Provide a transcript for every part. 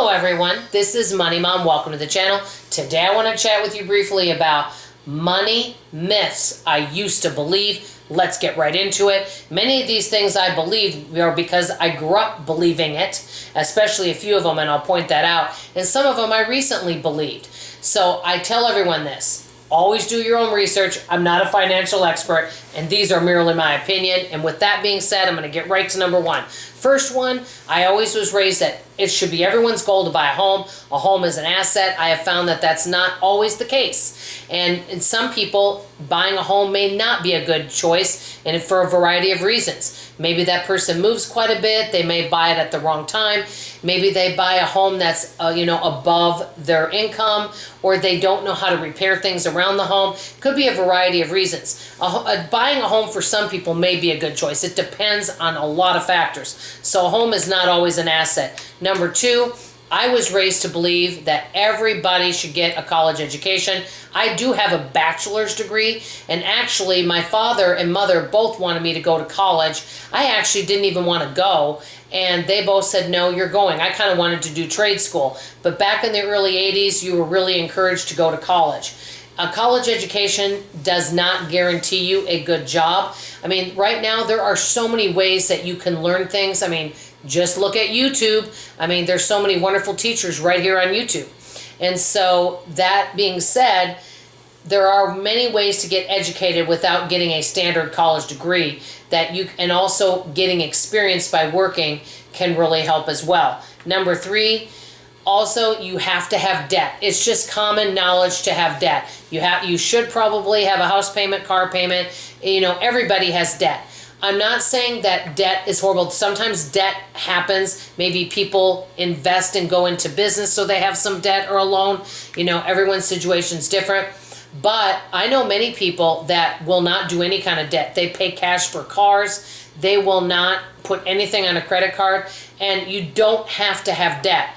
Hello everyone, this is Money Mom. Welcome to the channel. Today I want to chat with you briefly about money myths I used to believe. Let's get right into it. Many of these things I believe are because I grew up believing it, especially a few of them, and I'll point that out. And some of them I recently believed. So I tell everyone this. Always do your own research. I'm not a financial expert, and these are merely my opinion. And with that being said, I'm going to get right to number one. First one, I always was raised that it should be everyone's goal to buy a home. A home is an asset. I have found that that's not always the case. And in some people, buying a home may not be a good choice, and for a variety of reasons. Maybe that person moves quite a bit. They may buy it at the wrong time. Maybe they buy a home that's above their income, or they don't know how to repair things around the home. Could be a variety of reasons. Buying a home for some people may be a good choice. It depends on a lot of factors. So a home is not always an asset. Number two, I was raised to believe that everybody should get a college education. I do have a bachelor's degree, and actually my father and mother both wanted me to go to college. I actually didn't even want to go, and they both said, no, you're going. I kind of wanted to do trade school, but back in the early 80s, you were really encouraged to go to college. A college education does not guarantee you a good job. I mean, right now there are so many ways that you can learn things. I mean, just look at YouTube. I mean, there's so many wonderful teachers right here on YouTube. And so that being said, there are many ways to get educated without getting a standard college degree and also getting experience by working can really help as well. Number three, also, you have to have debt. It's just common knowledge to have debt. You should probably have a house payment, car payment. Everybody has debt. I'm not saying that debt is horrible. Sometimes debt happens. Maybe people invest and go into business so they have some debt or a loan. Everyone's situation's different. But I know many people that will not do any kind of debt. They pay cash for cars. They will not put anything on a credit card. And you don't have to have debt.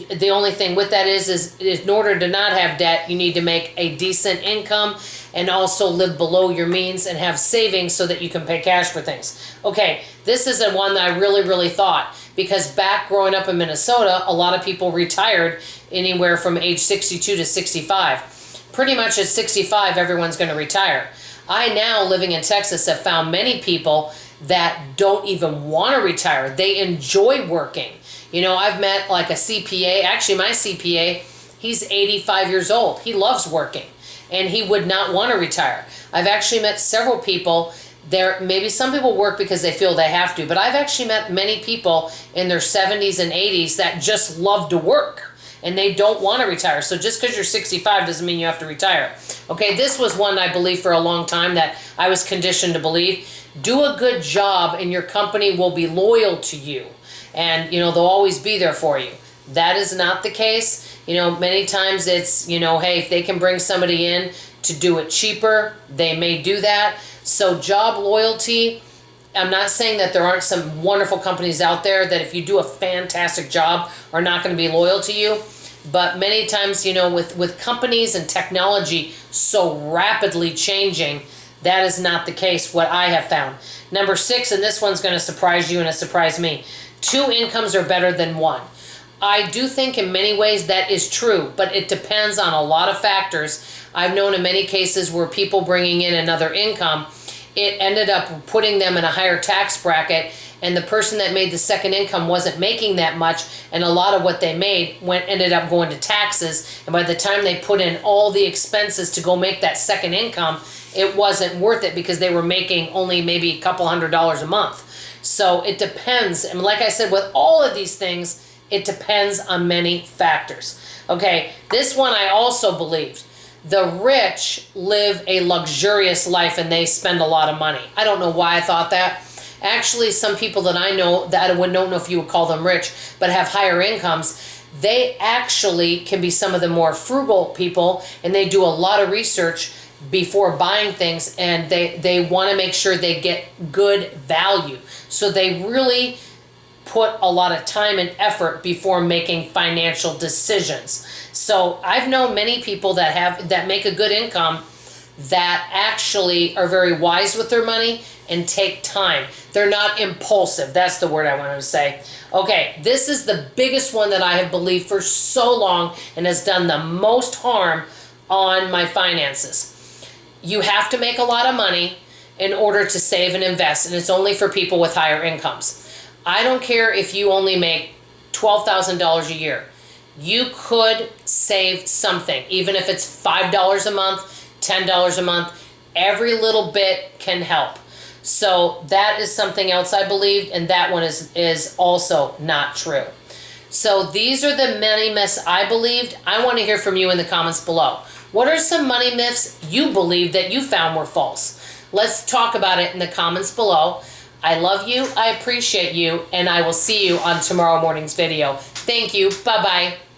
The only thing with that is in order to not have debt, you need to make a decent income and also live below your means and have savings so that you can pay cash for things. Okay, this is the one that I really thought, because back growing up in Minnesota, a lot of people retired anywhere from age 62 to 65. Pretty much at 65, everyone's going to retire. I now, living in Texas, have found many people that don't even want to retire. They enjoy working. I've met like a CPA. Actually, my CPA, he's 85 years old. He loves working, and he would not want to retire. I've actually met several people there. Maybe some people work because they feel they have to, but I've actually met many people in their 70s and 80s that just love to work, and they don't want to retire. So just because you're 65 doesn't mean you have to retire. Okay, this was one I believed for a long time that I was conditioned to believe. Do a good job, and your company will be loyal to you. And, they'll always be there for you. That is not the case. Many times it's, hey, if they can bring somebody in to do it cheaper, they may do that. So job loyalty, I'm not saying that there aren't some wonderful companies out there that if you do a fantastic job are not going to be loyal to you. But many times, with companies and technology so rapidly changing, that is not the case, what I have found. Number six, and this one's going to surprise you and it surprised me. 2 incomes are better than 1. I do think in many ways that is true, but it depends on a lot of factors. I've known in many cases where people bringing in another income, it ended up putting them in a higher tax bracket, and the person that made the second income wasn't making that much, and a lot of what they made ended up going to taxes, and by the time they put in all the expenses to go make that second income, it wasn't worth it because they were making only maybe a couple $100s a month. So it depends. And like I said, with all of these things, it depends on many factors. Okay, this one I also believed. The rich live a luxurious life and they spend a lot of money. I don't know why I thought that. Actually, some people that I know, that I don't know if you would call them rich, but have higher incomes, they actually can be some of the more frugal people, and they do a lot of research before buying things, and they want to make sure they get good value. So they really put a lot of time and effort before making financial decisions. So I've known many people that make a good income that actually are very wise with their money and take time. They're not impulsive. That's the word I wanted to say. Okay, this is the biggest one that I have believed for so long and has done the most harm on my finances. You have to make a lot of money in order to save and invest, and it's only for people with higher incomes. I don't care if you only make $12,000 a year. You could save something, even if it's $5 a month, $10 a month. Every little bit can help. So that is something else I believed, and that one is also not true. So these are the money myths I believed. I want to hear from you in the comments below. What are some money myths you believed that you found were false? Let's talk about it in the comments below. I love you, I appreciate you, and I will see you on tomorrow morning's video. Thank you. Bye-bye.